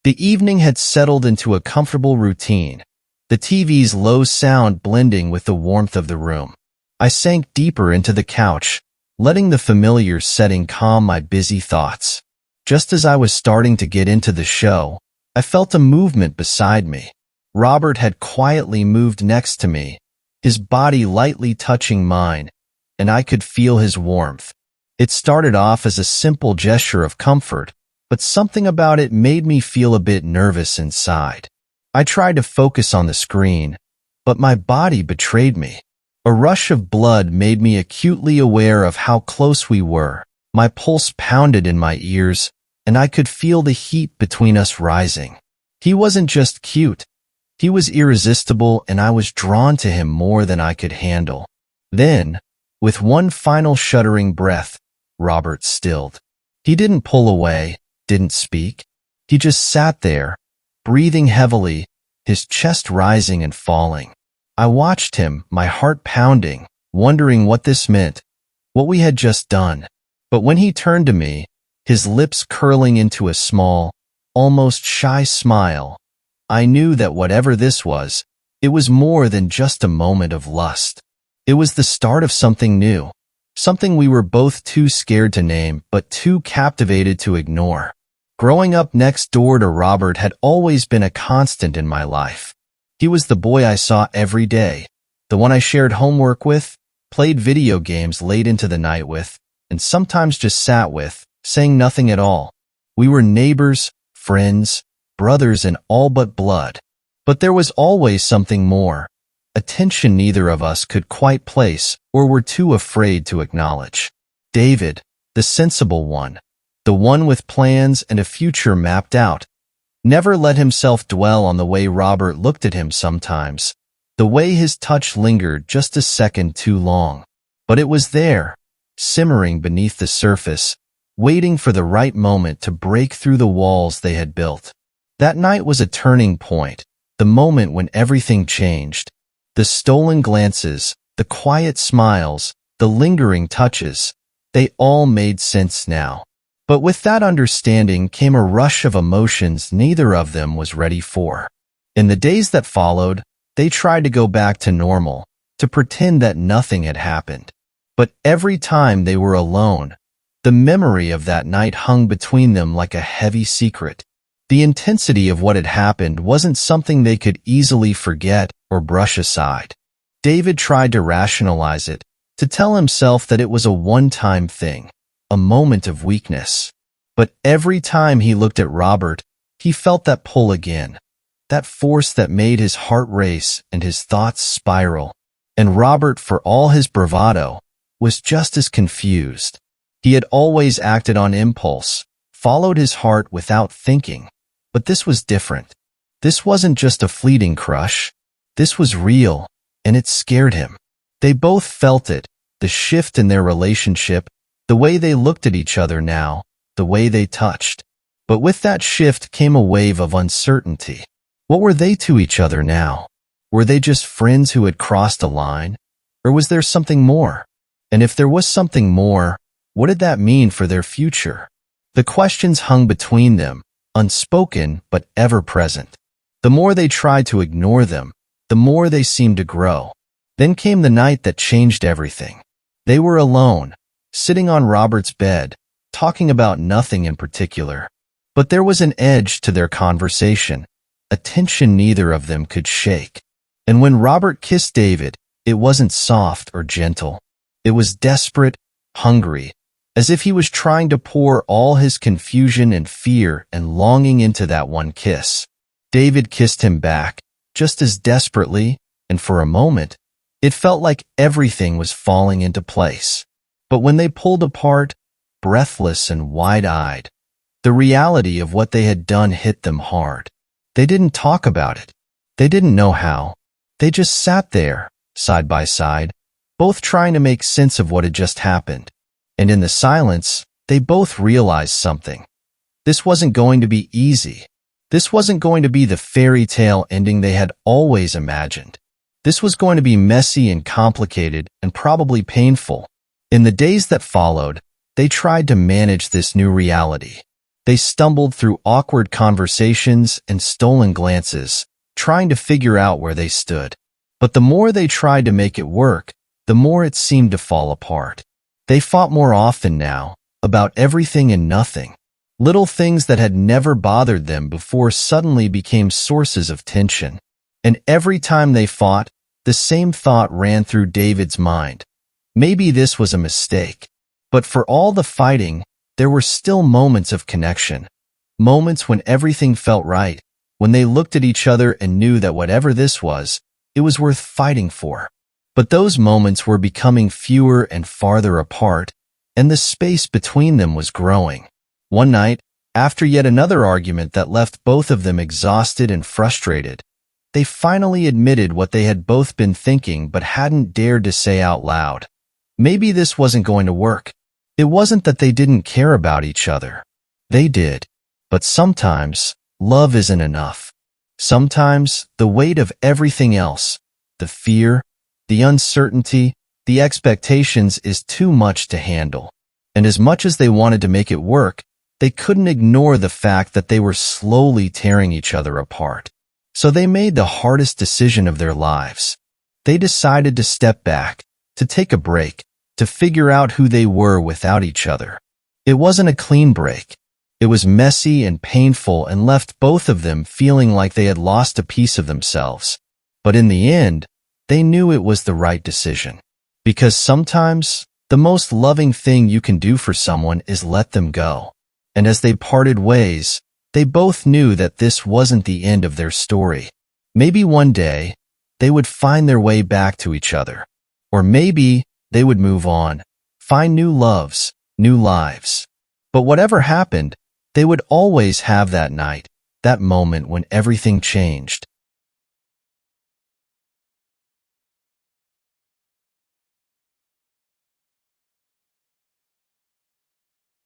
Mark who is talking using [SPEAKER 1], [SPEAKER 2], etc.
[SPEAKER 1] The evening had settled into a comfortable routine, the TV's low sound blending with the warmth of the room. I sank deeper into the couch, letting the familiar setting calm my busy thoughts. Just as I was starting to get into the show, I felt a movement beside me. Robert had quietly moved next to me, his body lightly touching mine, and I could feel his warmth. It started off as a simple gesture of comfort, but something about it made me feel a bit nervous inside. I tried to focus on the screen, but my body betrayed me. A rush of blood made me acutely aware of how close we were. My pulse pounded in my ears, and I could feel the heat between us rising. He wasn't just cute. He was irresistible, and I was drawn to him more than I could handle. Then, with one final shuddering breath, Robert stilled. He didn't pull away, didn't speak. He just sat there, breathing heavily, his chest rising and falling. I watched him, my heart pounding, wondering what this meant, what we had just done. But when he turned to me, his lips curling into a small, almost shy smile, I knew that whatever this was, it was more than just a moment of lust. It was the start of something new, something we were both too scared to name but too captivated to ignore. Growing up next door to Robert had always been a constant in my life. He was the boy I saw every day, the one I shared homework with, played video games late into the night with, and sometimes just sat with, saying nothing at all. We were neighbors, friends, brothers in all but blood. But there was always something more, a tension neither of us could quite place or were too afraid to acknowledge. David, the sensible one, the one with plans and a future mapped out, never let himself dwell on the way Robert looked at him sometimes, the way his touch lingered just a second too long. But it was there, simmering beneath the surface, waiting for the right moment to break through the walls they had built. That night was a turning point, the moment when everything changed. The stolen glances, the quiet smiles, the lingering touches, they all made sense now. But with that understanding came a rush of emotions neither of them was ready for. In the days that followed, they tried to go back to normal, to pretend that nothing had happened. But every time they were alone, the memory of that night hung between them like a heavy secret. The intensity of what had happened wasn't something they could easily forget or brush aside. David tried to rationalize it, to tell himself that it was a one-time thing, a moment of weakness. But every time he looked at Robert, he felt that pull again, that force that made his heart race and his thoughts spiral. And Robert, for all his bravado, was just as confused. He had always acted on impulse, followed his heart without thinking. But this was different. This wasn't just a fleeting crush. This was real, and it scared him. They both felt it, the shift in their relationship, the way they looked at each other now, the way they touched. But with that shift came a wave of uncertainty. What were they to each other now? Were they just friends who had crossed a line? Or was there something more? And if there was something more, what did that mean for their future? The questions hung between them, unspoken but ever present. The more they tried to ignore them, the more they seemed to grow. Then came the night that changed everything. They were alone, sitting on Robert's bed, talking about nothing in particular. But there was an edge to their conversation, a tension neither of them could shake. And when Robert kissed David, it wasn't soft or gentle. It was desperate, hungry, as if he was trying to pour all his confusion and fear and longing into that one kiss. David kissed him back, just as desperately, and for a moment, it felt like everything was falling into place. But when they pulled apart, breathless and wide-eyed, the reality of what they had done hit them hard. They didn't talk about it. They didn't know how. They just sat there, side by side, both trying to make sense of what had just happened. And in the silence, they both realized something. This wasn't going to be easy. This wasn't going to be the fairy tale ending they had always imagined. This was going to be messy and complicated and probably painful. In the days that followed, they tried to manage this new reality. They stumbled through awkward conversations and stolen glances, trying to figure out where they stood. But the more they tried to make it work, the more it seemed to fall apart. They fought more often now, about everything and nothing. Little things that had never bothered them before suddenly became sources of tension. And every time they fought, the same thought ran through David's mind. Maybe this was a mistake. But for all the fighting, there were still moments of connection. Moments when everything felt right, when they looked at each other and knew that whatever this was, it was worth fighting for. But those moments were becoming fewer and farther apart, and the space between them was growing. One night, after yet another argument that left both of them exhausted and frustrated, they finally admitted what they had both been thinking but hadn't dared to say out loud. Maybe this wasn't going to work. It wasn't that they didn't care about each other. They did. But sometimes, love isn't enough. Sometimes, the weight of everything else, the fear, the uncertainty, the expectations is too much to handle. And as much as they wanted to make it work, they couldn't ignore the fact that they were slowly tearing each other apart. So they made the hardest decision of their lives. They decided to step back, to take a break, to figure out who they were without each other. It wasn't a clean break. It was messy and painful and left both of them feeling like they had lost a piece of themselves. But in the end, they knew it was the right decision. Because sometimes, the most loving thing you can do for someone is let them go. And as they parted ways, they both knew that this wasn't the end of their story. Maybe one day, they would find their way back to each other. Or maybe they would move on, find new loves, new lives. But whatever happened, they would always have that night, that moment when everything changed.